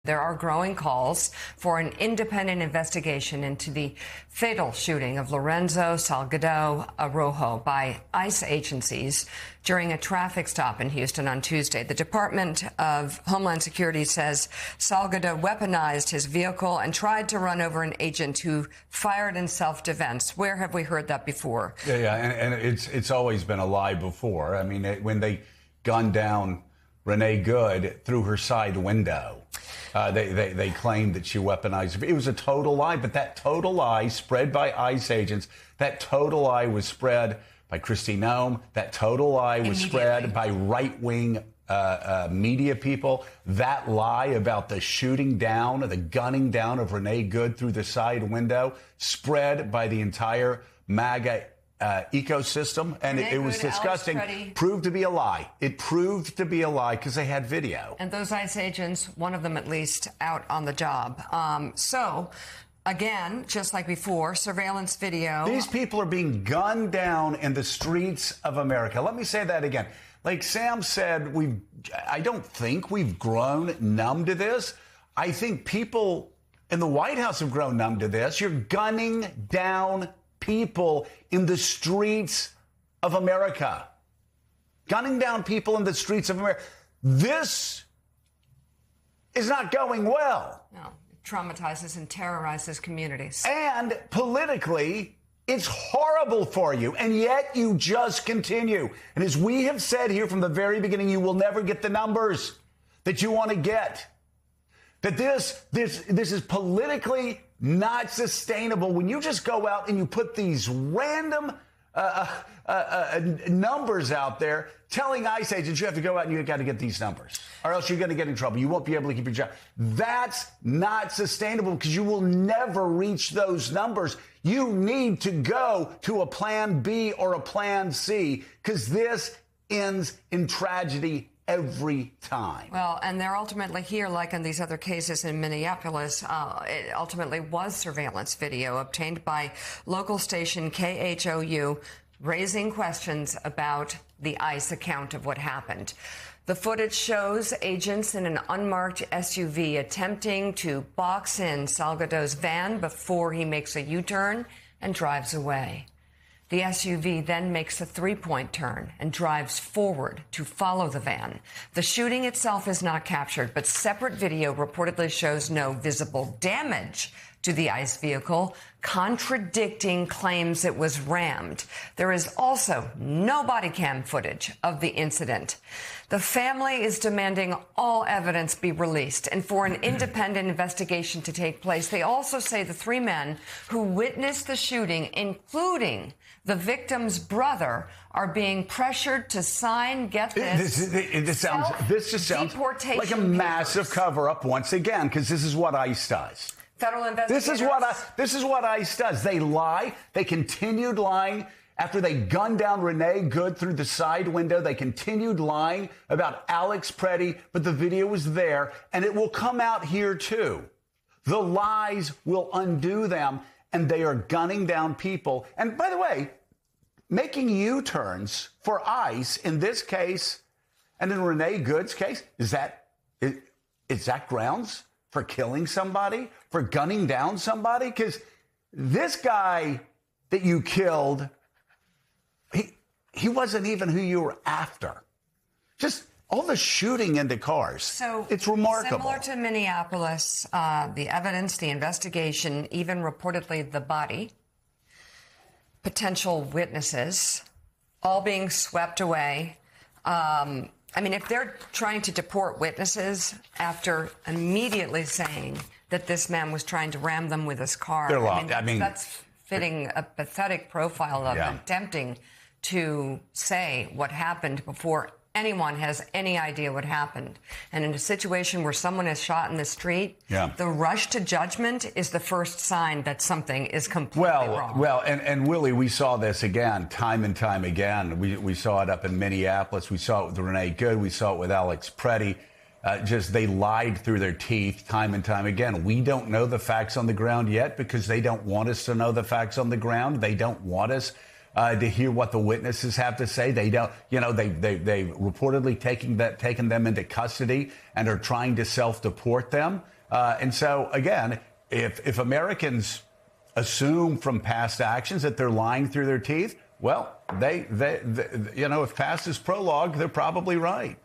There are growing calls for an independent investigation into the fatal shooting of Lorenzo Salgado Araujo by ICE agencies during a traffic stop in Houston on Tuesday. The Department of Homeland Security says Salgado weaponized his vehicle and tried to run over an agent who fired in self-defense. Where have we heard that before? Yeah, and it's always been a lie before. I mean, when they gunned down Renee Good through her side window. They claimed that she weaponized. It was a total lie, but that total lie spread by ICE agents, that total lie was spread by Kristi Noem, that total lie was spread by right-wing media people. That lie about the shooting down, the gunning down of Renee Good through the side window, spread by the entire MAGA ecosystem, and it was disgusting. Proved to be a lie. It proved to be a lie because they had video. And those ICE agents, one of them at least, out on the job. So, again, just like before, surveillance video. These people are being gunned down in the streets of America. Let me say that again. Like Sam said, I don't think we've grown numb to this. I think people in the White House have grown numb to this. You're gunning down people in the streets of America. Gunning down people in the streets of America. This is not going well. No, it traumatizes and terrorizes communities. And politically, it's horrible for you. And yet you just continue. And as we have said here from the very beginning, you will never get the numbers that you want to get. That this is politically not sustainable when you just go out and you put these random numbers out there telling ICE agents you have to go out and you got to get these numbers or else you're going to get in trouble. You won't be able to keep your job. That's not sustainable because you will never reach those numbers. You need to go to a plan B or a plan C because this ends in tragedy every time. Well, and they're ultimately here, like in these other cases in Minneapolis, it ultimately was surveillance video obtained by local station KHOU, raising questions about the ICE account of what happened. The footage shows agents in an unmarked SUV attempting to box in Salgado's van before he makes a U-turn and drives away. The SUV then makes a three-point turn and drives forward to follow the van. The shooting itself is not captured, but separate video reportedly shows no visible damage to the ICE vehicle, contradicting claims it was rammed. There is also no body cam footage of the incident. The family is demanding all evidence be released and for an independent investigation to take place. They also say the three men who witnessed the shooting, including the victim's brother, are being pressured to sign, get this just sounds like a massive cover-up once again, because this is what ICE does. Federal investigators. This is what ICE does. They lie. They continued lying after they gunned down Renee Good through the side window. They continued lying about Alex Preddy, but the video was there, and it will come out here too. The lies will undo them, and they are gunning down people. And by the way, making U-turns for ICE in this case and in Renee Good's case, is that grounds for killing somebody, for gunning down somebody? Because this guy that you killed, he wasn't even who you were after. Just all the shooting into cars. So it's remarkable. Similar to Minneapolis, the evidence, the investigation, even reportedly the body, potential witnesses, all being swept away. I mean, if they're trying to deport witnesses after immediately saying that this man was trying to ram them with his car, that's fitting a pathetic profile of attempting to say what happened before anyone has any idea what happened. And in a situation where someone is shot in the street, the rush to judgment is the first sign that something is completely wrong. Well, and Willie, we saw this again, time and time again. We saw it up in Minneapolis. We saw it with Renee Good. We saw it with Alex Preddy. They lied through their teeth time and time again. We don't know the facts on the ground yet because they don't want us to know the facts on the ground. They don't want us to hear what the witnesses have to say. They don't, they reportedly taken them into custody and are trying to self-deport them. And so, again, if Americans assume from past actions that they're lying through their teeth, well, they if past is prologue, they're probably right.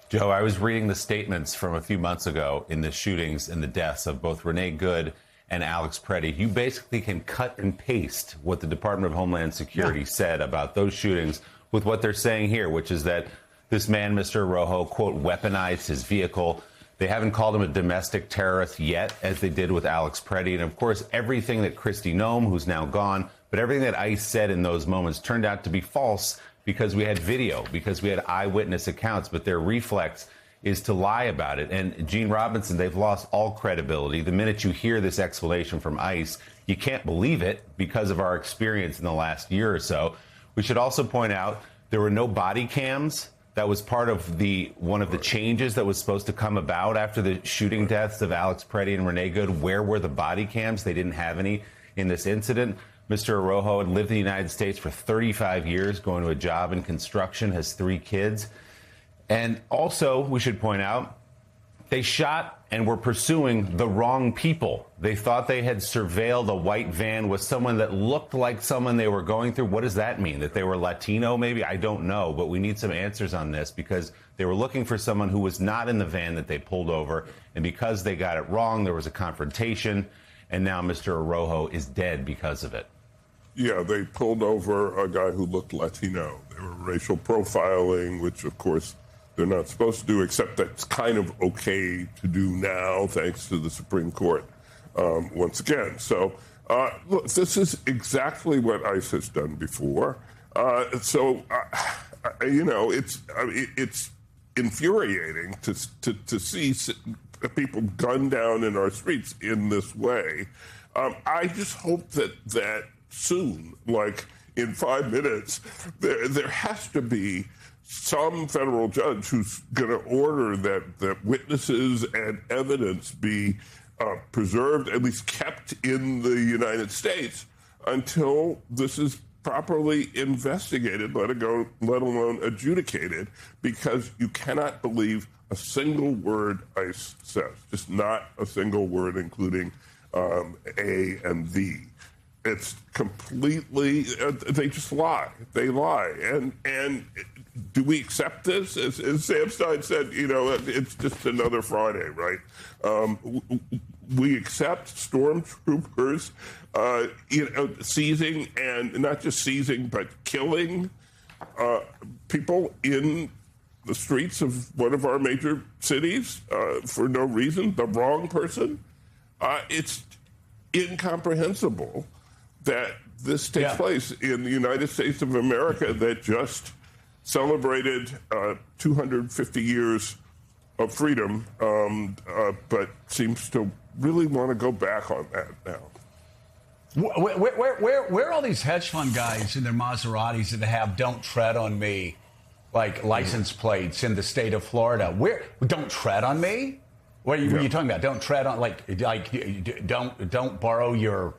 Joe, I was reading the statements from a few months ago in the shootings and the deaths of both Renee Good and Alex Preddy. You basically can cut and paste what the Department of Homeland Security said about those shootings with what they're saying here, which is that this man, Mr. Araujo, quote, weaponized his vehicle. They haven't called him a domestic terrorist yet, as they did with Alex Preddy. And, of course, everything that Kristi Noem, who's now gone, but everything that ICE said in those moments turned out to be false because we had video, because we had eyewitness accounts. But their reflex is to lie about it. And Gene Robinson, they've lost all credibility. The minute you hear this explanation from ICE, you can't believe it because of our experience in the last year or so. We should also point out there were no body cams. That was part of one of the changes that was supposed to come about after the shooting deaths of Alex Preddy and Renee Good. Where were the body cams? They didn't have any in this incident. Mr. Araujo had lived in the United States for 35 years, going to a job in construction, has 3 kids. And also, we should point out, they shot and were pursuing the wrong people. They thought they had surveilled a white van with someone that looked like someone they were going through. What does that mean? That they were Latino, maybe? I don't know. But we need some answers on this because they were looking for someone who was not in the van that they pulled over. And because they got it wrong, there was a confrontation. And now Mr. Araujo is dead because of it. Yeah, they pulled over a guy who looked Latino. They were racial profiling, which, of course, they're not supposed to do, except that's kind of okay to do now, thanks to the Supreme Court, once again. So, look, this is exactly what ICE has done before. It's infuriating to see people gunned down in our streets in this way. I just hope that soon, like in 5 minutes, there has to be some federal judge who's going to order that witnesses and evidence be preserved, at least kept in the United States until this is properly investigated, let alone adjudicated, because you cannot believe a single word ICE says, just not a single word, including A and the. It's completely, they just lie. They lie. And do we accept this? As Sam Stein said, it's just another Friday, right? We accept stormtroopers, seizing, and not just seizing, but killing people in the streets of one of our major cities for no reason, the wrong person. It's incomprehensible that this takes place in the United States of America that just celebrated 250 years of freedom, but seems to really want to go back on that now. Where are all these hedge fund guys in their Maseratis that have "Don't tread on me" like license plates in the state of Florida? Where "Don't tread on me"? What are you talking about? Don't tread on don't borrow your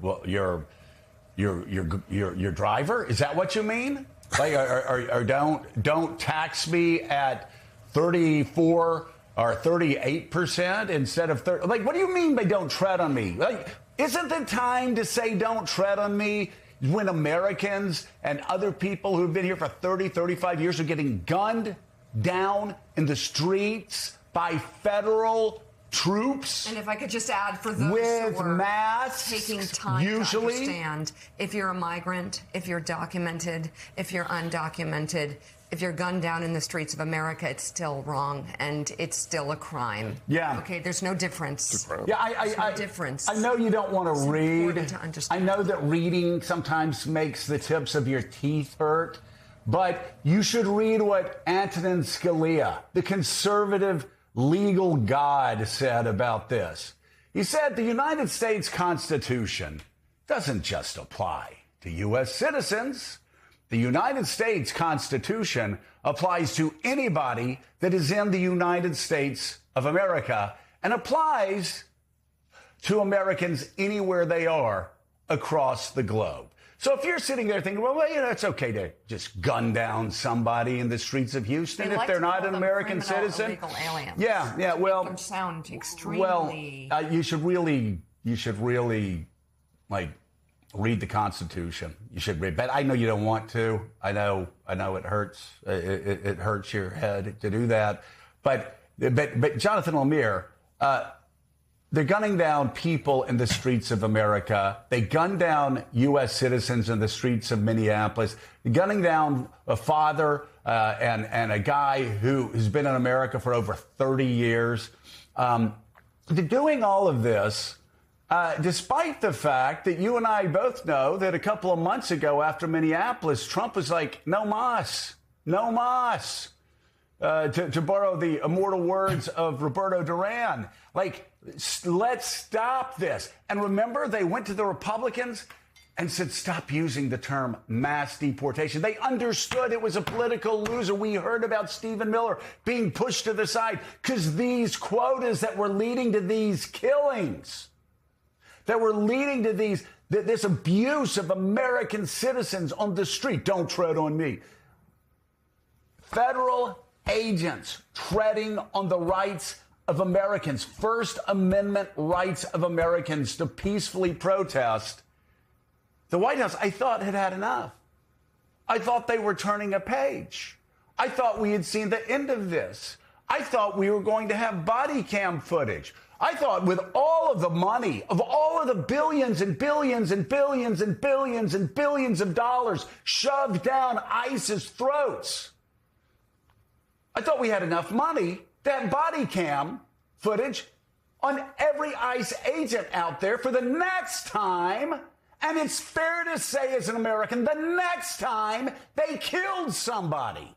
driver? Is that what you mean? Like, or don't tax me at 34 or 38% instead of 30? Like, what do you mean by "don't tread on me"? Like, isn't it time to say "don't tread on me" when Americans and other people who've been here for 30, 35 years are getting gunned down in the streets by federal troops? And if I could just add, for those with who are masks, taking time usually, to understand, if you're a migrant, if you're documented, if you're undocumented, if you're gunned down in the streets of America, it's still wrong and it's still a crime. Yeah. Okay, there's no difference. Yeah, There's no difference. I know you don't want to read. To understand. I know that reading sometimes makes the tips of your teeth hurt, but you should read what Antonin Scalia, the conservative legal god, said about this. He said the United States Constitution doesn't just apply to U.S. citizens. The United States Constitution applies to anybody that is in the United States of America and applies to Americans anywhere they are across the globe. So if you're sitting there thinking, well, it's okay to just gun down somebody in the streets of Houston They if like they're to not call an them American criminal, citizen. illegal aliens. Yeah, well, Make them sound extremely. well, you should really, like, read the Constitution. You should read, but I know you don't want to. I know it hurts. It hurts your head to do that. But Jonathan Lemire, they're gunning down people in the streets of America. They gunned down U.S. citizens in the streets of Minneapolis. They're gunning down a father and a guy who has been in America for over 30 years. They're doing all of this despite the fact that you and I both know that a couple of months ago after Minneapolis, Trump was like, no mas, no mas. To borrow the immortal words of Roberto Duran, like, let's stop this. And remember, they went to the Republicans and said, stop using the term mass deportation. They understood it was a political loser. We heard about Stephen Miller being pushed to the side because these quotas that were leading to these killings, that were leading to this abuse of American citizens on the street. Don't tread on me. Federal agents treading on the rights of Americans, First Amendment rights of Americans to peacefully protest. The White House, I thought, had enough. I thought they were turning a page. I thought we had seen the end of this. I thought we were going to have body cam footage. I thought with all of the money, of all of the billions and billions and billions and billions and billions of dollars shoved down ISIS throats, I thought we had enough money to have body cam footage on every ICE agent out there for the next time. And it's fair to say, as an American, the next time they killed somebody.